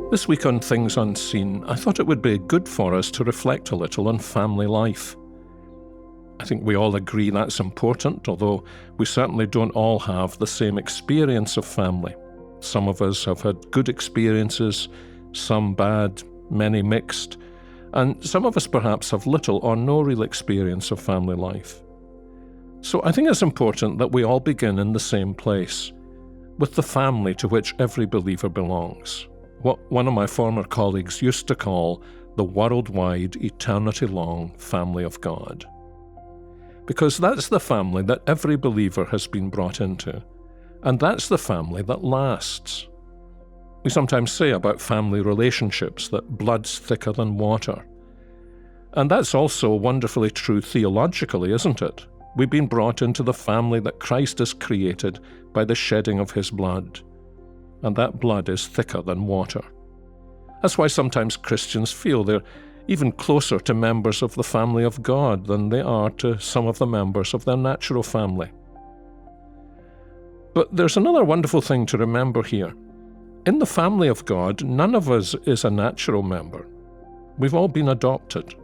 This week on Things Unseen, I thought it would be good for us to reflect a little on family life. I think we all agree that's important, although we certainly don't all have the same experience of family. Some of us have had good experiences, some bad, many mixed, and some of us perhaps have little or no real experience of family life. So I think it's important that we all begin in the same place, with the family to which every believer belongs. What one of my former colleagues used to call the worldwide, eternity-long family of God. Because that's the family that every believer has been brought into, and that's the family that lasts. We sometimes say about family relationships that blood's thicker than water. And that's also wonderfully true theologically, isn't it? We've been brought into the family that Christ has created by the shedding of his blood. And that blood is thicker than water. That's why sometimes Christians feel they're even closer to members of the family of God than they are to some of the members of their natural family. But there's another wonderful thing to remember here. In the family of God, none of us is a natural member. We've all been adopted.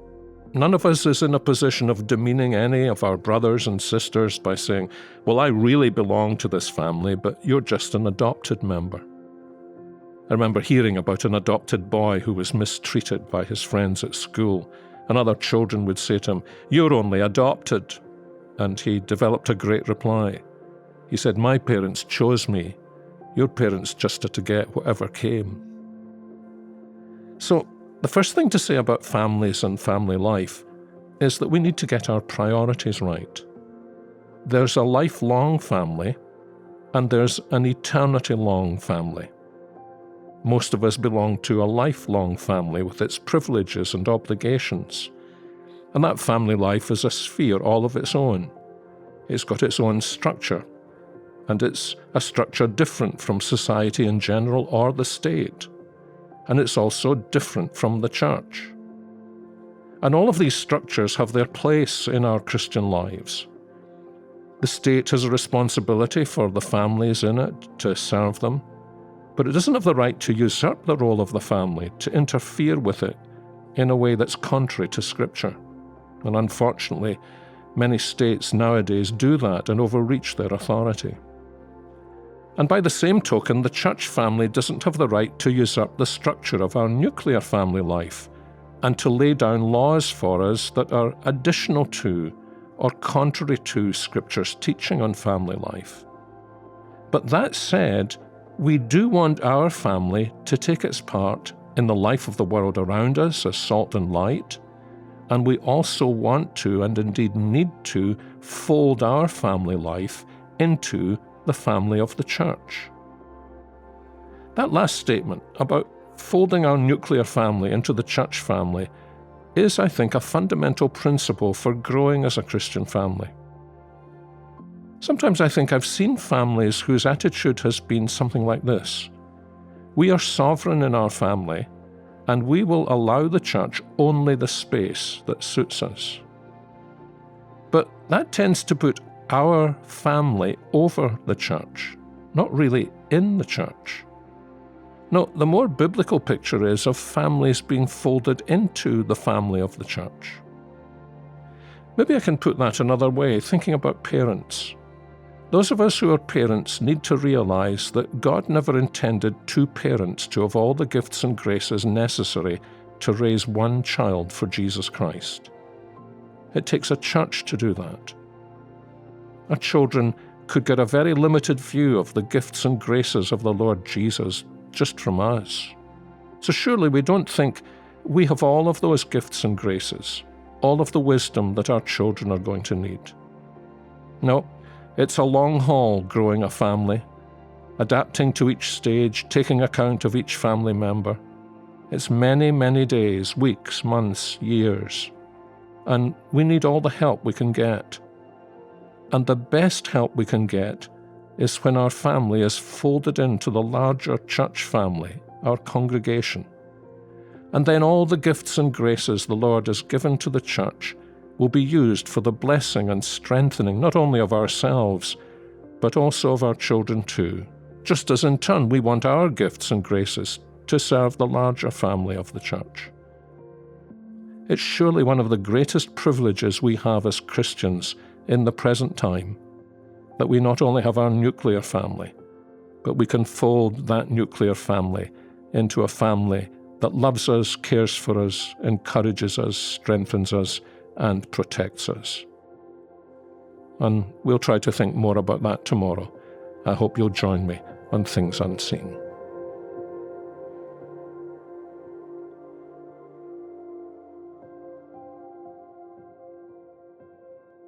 None of us is in a position of demeaning any of our brothers and sisters by saying, well, I really belong to this family, but you're just an adopted member. I remember hearing about an adopted boy who was mistreated by his friends at school, and other children would say to him, you're only adopted. And he developed a great reply. He said, my parents chose me. Your parents just had to get whatever came. So, the first thing to say about families and family life is that we need to get our priorities right. There's a lifelong family, and there's an eternity-long family. Most of us belong to a lifelong family with its privileges and obligations. And that family life is a sphere all of its own. It's got its own structure, and it's a structure different from society in general or the state. And it's also different from the church. And all of these structures have their place in our Christian lives. The state has a responsibility for the families in it to serve them, but it doesn't have the right to usurp the role of the family, to interfere with it in a way that's contrary to Scripture. And unfortunately, many states nowadays do that and overreach their authority. And by the same token, the church family doesn't have the right to usurp the structure of our nuclear family life and to lay down laws for us that are additional to or contrary to Scripture's teaching on family life. But that said, we do want our family to take its part in the life of the world around us as salt and light, and we also want to, and indeed need to, fold our family life into the family of the church. That last statement about folding our nuclear family into the church family is, I think, a fundamental principle for growing as a Christian family. Sometimes I think I've seen families whose attitude has been something like this. We are sovereign in our family, and we will allow the church only the space that suits us. But that tends to put our family over the church, not really in the church. No, the more biblical picture is of families being folded into the family of the church. Maybe I can put that another way, thinking about parents. Those of us who are parents need to realize that God never intended two parents to have all the gifts and graces necessary to raise one child for Jesus Christ. It takes a church to do that. Our children could get a very limited view of the gifts and graces of the Lord Jesus just from us. So surely we don't think we have all of those gifts and graces, all of the wisdom that our children are going to need. No, it's a long haul growing a family, adapting to each stage, taking account of each family member. It's many, many days, weeks, months, years, and we need all the help we can get. And the best help we can get is when our family is folded into the larger church family, our congregation. And then all the gifts and graces the Lord has given to the church will be used for the blessing and strengthening not only of ourselves, but also of our children too, just as in turn we want our gifts and graces to serve the larger family of the Church. It's surely one of the greatest privileges we have as Christians in the present time that we not only have our nuclear family, but we can fold that nuclear family into a family that loves us, cares for us, encourages us, strengthens us, and protects us. And we'll try to think more about that tomorrow. I hope you'll join me on Things Unseen.